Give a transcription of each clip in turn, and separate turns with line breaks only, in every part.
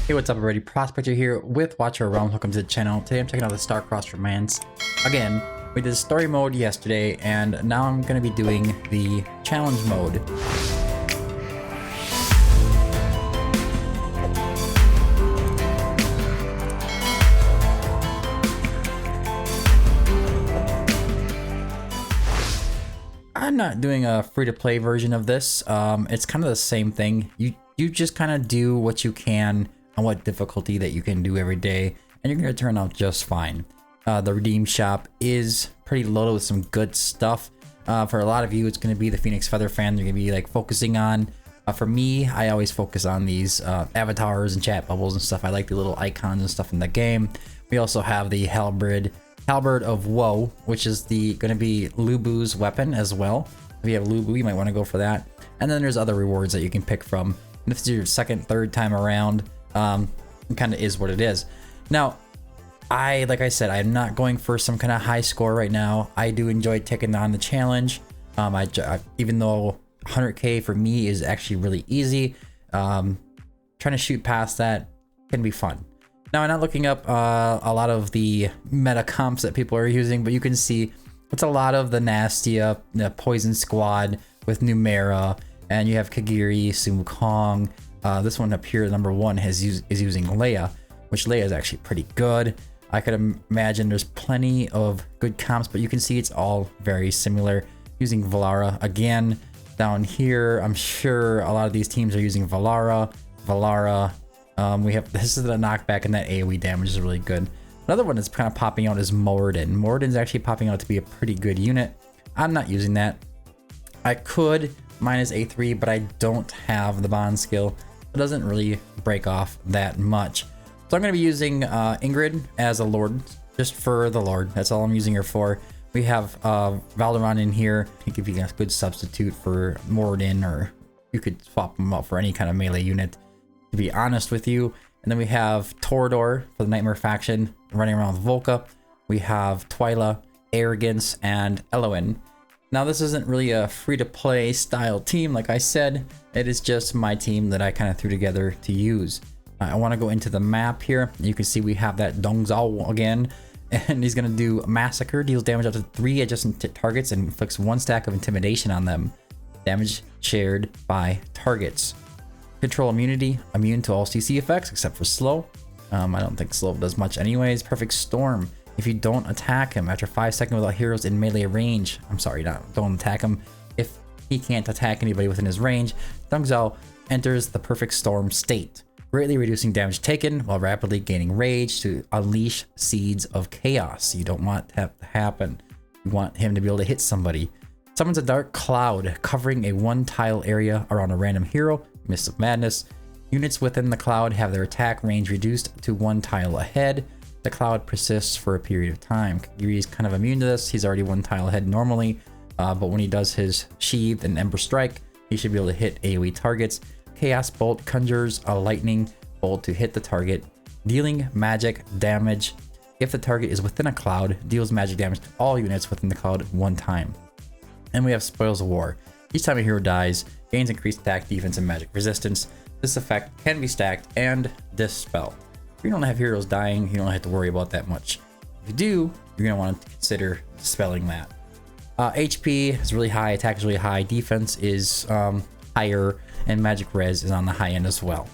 Hey, what's up everybody? Prospector here with Watcher of Realms. Welcome to the channel. Today I'm checking out the Star-Crossed Romance. Again, we did story mode yesterday, and now I'm going to be doing the challenge mode. I'm not doing a free-to-play version of this. It's kind of the same thing. You just kind of do what you can on what difficulty that you can do every day, and you're going to turn out just fine. The redeem shop is pretty loaded with some good stuff. For a lot of you, it's going to be the Phoenix Feather fan. You're going to be like focusing on. For me, I always focus on these avatars and chat bubbles and stuff. I like the little icons and stuff in the game. We also have the Halberd of Woe, which is going to be Lubu's weapon as well. If you have Lubu, you might want to go for that. And then there's other rewards that you can pick from. And if it's your second, third time around, it kind of is what it is. Now, like I said, I'm not going for some kind of high score right now. I do enjoy taking on the challenge. Even though 100k for me is actually really easy, trying to shoot past that can be fun. Now, I'm not looking up a lot of the meta comps that people are using, but you can see it's a lot of the Nastia, the Poison Squad with Numera, and you have Kagiri, Sumukong. This one up here, number one, is using Leia, which Leia is actually pretty good. I could imagine there's plenty of good comps, but you can see it's all very similar. Using Valara again. Down here, I'm sure a lot of these teams are using Valara. This is the knockback, and that AoE damage is really good. Another one that's kind of popping out is Moradin. Moradin's actually popping out to be a pretty good unit. I'm not using that. I could minus A3, but I don't have the bond skill. It doesn't really break off that much. So I'm going to be using Ingrid as a Lord, just for the Lord. That's all I'm using her for. We have Valderon in here. He could be a good substitute for Moradin, or you could swap him out for any kind of melee unit, to be honest with you. And then we have Torador for the Nightmare faction, running around with Volca. We have Twyla, Arrogance, and Eloin. Now, this isn't really a free-to-play style team, like I said. It is just my team that I kind of threw together to use. I want to go into the map here. You can see we have that Dongzhao again, and he's going to do Massacre, deals damage up to 3 adjacent targets, and inflicts 1 stack of Intimidation on them. Damage shared by targets. Control immunity, immune to all CC effects except for slow. I don't think slow does much anyways. Perfect Storm. If you don't attack him after 5 seconds without heroes in melee range, don't attack him. If he can't attack anybody within his range, Dongzhao enters the Perfect Storm state, greatly reducing damage taken while rapidly gaining rage to unleash seeds of chaos. You don't want that to happen. You want him to be able to hit somebody. Summons a dark cloud covering a 1-tile area around a random hero, Mist of Madness. Units within the cloud have their attack range reduced to 1 tile ahead. The cloud persists for a period of time. Kagiri is kind of immune to this. He's already 1 tile ahead normally, but when he does his Sheath and Ember Strike, he should be able to hit AoE targets. Chaos Bolt conjures a lightning bolt to hit the target, dealing magic damage. If the target is within a cloud, deals magic damage to all units within the cloud 1 time. And we have Spoils of War. Each time a hero dies, gains increased attack, defense, and magic resistance. This effect can be stacked and dispelled. If you don't have heroes dying, you don't have to worry about that much. If you do, you're going to want to consider dispelling that. HP is really high, attack is really high, defense is higher, and magic res is on the high end as well.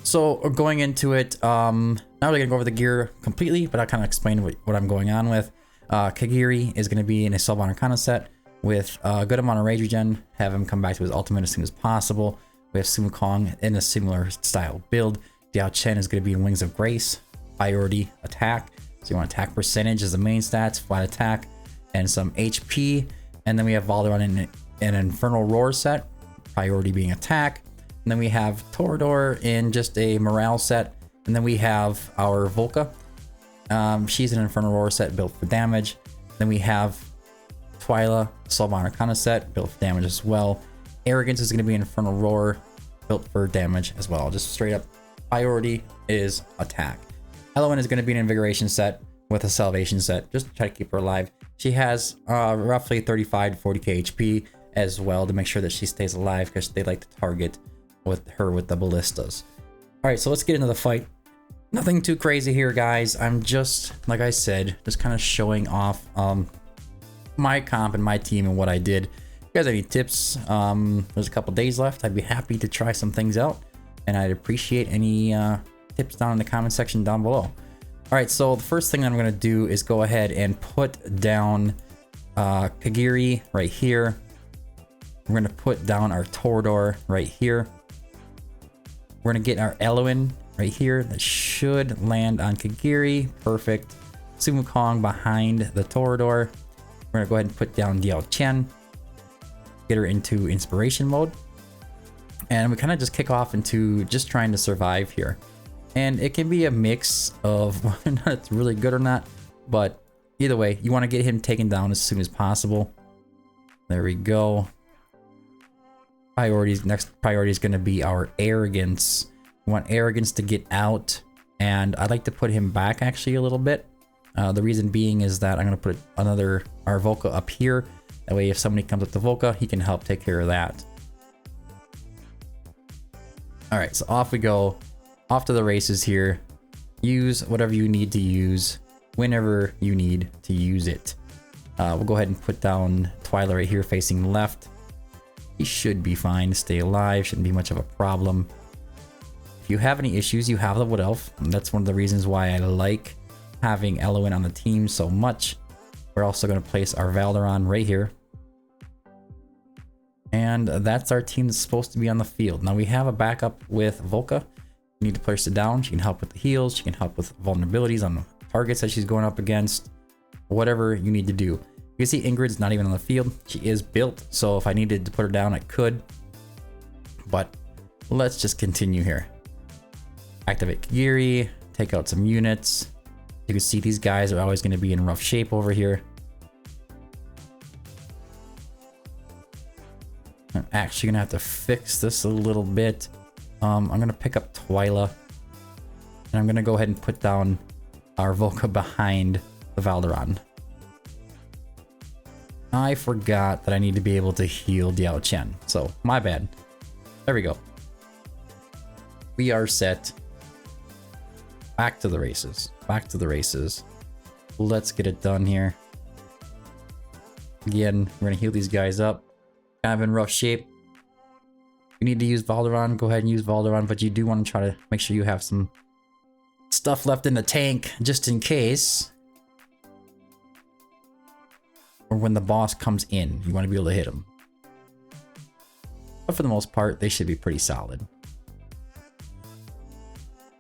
So going into it, not really gonna go over the gear completely, but I'll kind of explain what I'm going on with. Kagiri is going to be in a Soulbound Arcana set with a good amount of rage regen, have him come back to his ultimate as soon as possible. We have Sumukong in a similar style build. Diao Chen is going to be in Wings of Grace, priority attack. So you want attack percentage as the main stats, flat attack, and some HP. And then we have Valderon in an Infernal Roar set, priority being attack. And then we have Torador in just a morale set. And then we have our Volca. She's an Infernal Roar set built for damage. Then we have Twyla, Soulbound Arcana set, built for damage as well. Arrogance is going to be Infernal Roar, built for damage as well. Just straight up priority is attack. Eloin is going to be an Invigoration set with a Salvation set, just to try to keep her alive. She has roughly 35 to 40k HP as well to make sure that she stays alive, because they like to target with her with the ballistas. All right, so let's get into the fight. Nothing too crazy here, guys. I'm just, like I said, just kind of showing off my comp and my team and what I did. If you guys have any tips, there's a couple days left. I'd be happy to try some things out, and I'd appreciate any tips down in the comment section down below. All right, so the first thing that I'm going to do is go ahead and put down Kagiri right here. We're going to put down our Torador right here. We're going to get our Eloin right here. That should land on Kagiri. Perfect. Sumukong behind the Torador. We're going to go ahead and put down Diao Chen. Get her into inspiration mode. And we kind of just kick off into just trying to survive here. And it can be a mix of whether or not it's really good or not. But either way, you want to get him taken down as soon as possible. There we go. Next priority is going to be our arrogance. We want arrogance to get out, and I'd like to put him back actually a little bit. The reason being is that I'm going to put our Volca up here. That way if somebody comes up to Volca, he can help take care of that. All right, so off we go. Off to the races here. Use whatever you need to use whenever you need to use it. We'll go ahead and put down Twyla right here facing left. He should be fine to stay alive. Shouldn't be much of a problem. If you have any issues, you have the Wood Elf. And that's one of the reasons why I like having Eloin on the team so much. We're also going to place our Valderon right here. And that's our team that's supposed to be on the field. Now we have a backup with Volca. You need to place it down. She can help with the heals. She can help with vulnerabilities on the targets that she's going up against. Whatever you need to do. You can see Ingrid's not even on the field. She is built, so if I needed to put her down, I could. But let's just continue here. Activate Kagiri, take out some units. You can see these guys are always going to be in rough shape over here. I'm actually going to have to fix this a little bit. I'm going to pick up Twyla. And I'm going to go ahead and put down our Volca behind the Valderon. I forgot that I need to be able to heal Diao Chen. So, my bad. There we go. We are set. Back to the races. Back to the races. Let's get it done here. Again, we're going to heal these guys up. Kind of in rough shape. You need to use Valderon. Go ahead and use Valderon. But you do want to try to make sure you have some stuff left in the tank just in case. Or when the boss comes in, you want to be able to hit him. But for the most part, they should be pretty solid.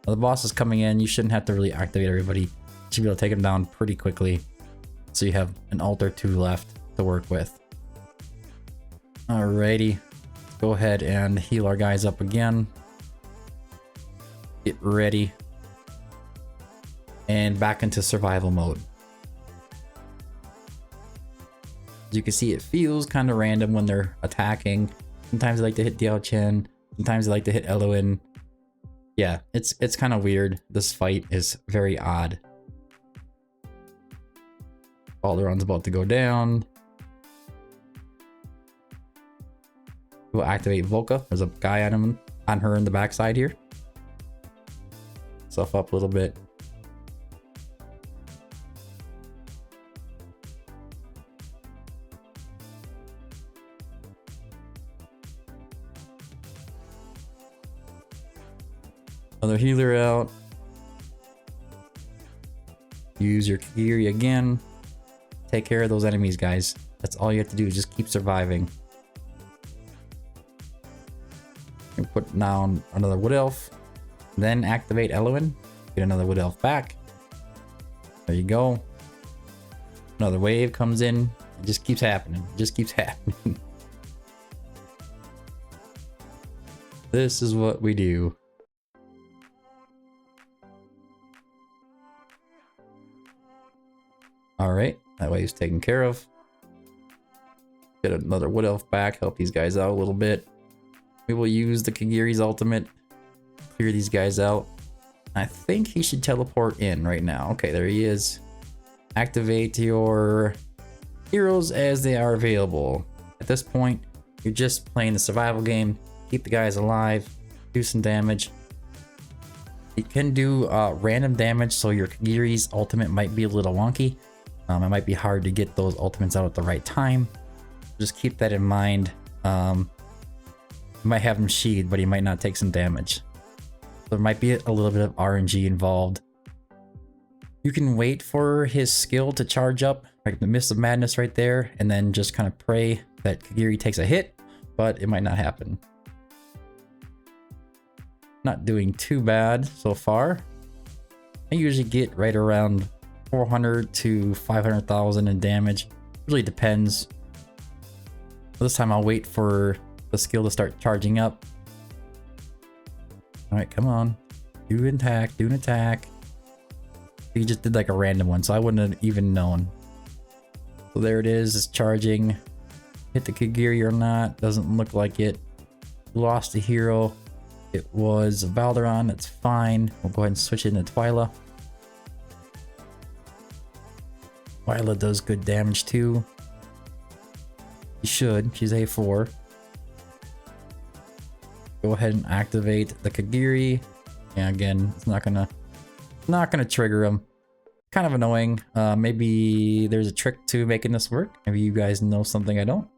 Now the boss is coming in. You shouldn't have to really activate everybody. You should be able to take him down pretty quickly. So you have an ult or two left to work with. Alrighty. Let's go ahead and heal our guys up again. Get ready. And back into survival mode. As you can see, it feels kind of random when they're attacking. Sometimes they like to hit Diao Chen. Sometimes they like to hit Eloin. Yeah, it's kind of weird. This fight is very odd. Valderon's about to go down. We'll activate Volca. There's a guy on her in the backside here. Stuff up a little bit. Another healer out. Use your Kagiri again. Take care of those enemies, guys. That's all you have to do is just keep surviving. And put down another Wood Elf. Then activate Eloin. Get another Wood Elf back. There you go. Another wave comes in. It just keeps happening. It just keeps happening. This is what we do. Alright, that way he's taken care of. Get another Wood Elf back, help these guys out a little bit. We will use the Kagiri's ultimate. Clear these guys out. I think he should teleport in right now. Okay, there he is. Activate your heroes as they are available. At this point, you're just playing the survival game. Keep the guys alive. Do some damage. It can do random damage, so your Kagiri's ultimate might be a little wonky. It might be hard to get those ultimates out at the right time. Just keep that in mind. You might have him sheathed, but he might not take some damage. There might be a little bit of RNG involved. You can wait for his skill to charge up, like the Mist of Madness right there, and then just kind of pray that Kagiri takes a hit, but it might not happen. Not doing too bad so far. I usually get right around 400 to 500,000 in damage. Really depends. This time I'll wait for the skill to start charging up. All right, come on. Do an attack, do an attack. He just did like a random one, so I wouldn't have even known. So there it is, it's charging. Hit the Kagiri or not, doesn't look like it. Lost a hero. It was Valderon, that's fine. We'll go ahead and switch it into Twyla. Twyla does good damage too. She should, she's A4. Go ahead and activate the Kagiri. And again, it's not gonna trigger him. Kind of annoying. Maybe there's a trick to making this work. Maybe you guys know something I don't.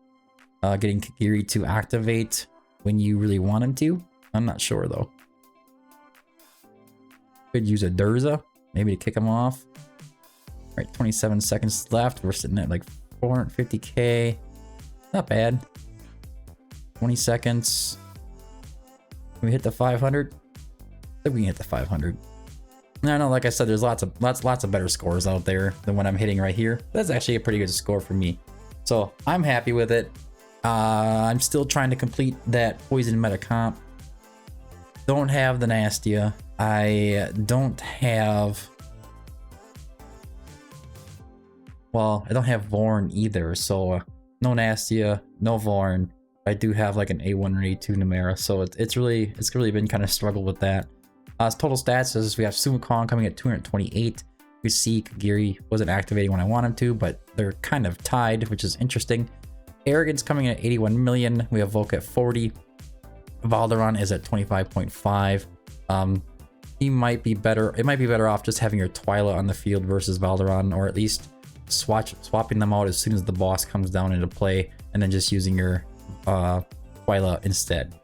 Getting Kagiri to activate when you really want him to. I'm not sure though. Could use a Durza, maybe to kick him off. All right, 27 seconds left. We're sitting at like 450k. Not bad. 20 seconds. Can we hit the 500? I think we can hit the 500. No, like I said, there's lots of better scores out there than what I'm hitting right here. That's actually a pretty good score for me. So I'm happy with it. I'm still trying to complete that poison meta comp. Don't have the Nastia. I don't have... Well, I don't have Vorn either, so no Nastia, no Vorn. I do have like an A1 or A2 Numera, so it's really been kind of struggle with that. Total stats is we have Sumakong coming at 228. We see Kagiri wasn't activating when I want him to, but they're kind of tied, which is interesting. Arrogance coming in at 81 million. We have Volk at 40. Valderon is at 25.5. He might be better. It might be better off just having your Twyla on the field versus Valderon, or at least swapping them out as soon as the boss comes down into play, and then just using your Twyla instead.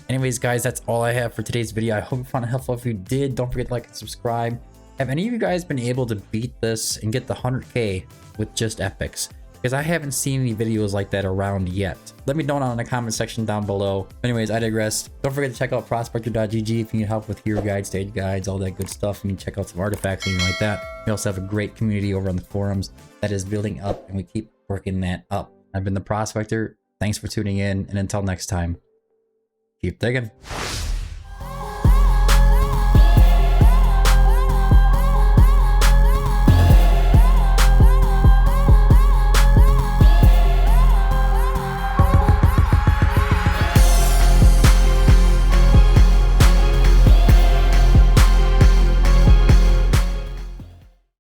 Anyways, guys, that's all I have for today's video. I hope you found it helpful. If you did, don't forget to like and subscribe. Have any of you guys been able to beat this and get the 100k with just epics? Because I haven't seen any videos like that around yet. Let me know down in the comment section down below. Anyways, I digress. Don't forget to check out prospector.gg if you need help with hero guides, stage guides, all that good stuff. You can check out some artifacts, anything like that. We also have a great community over on the forums that is building up, and we keep working that up. I've been the Prospector. Thanks for tuning in, and until next time, keep digging.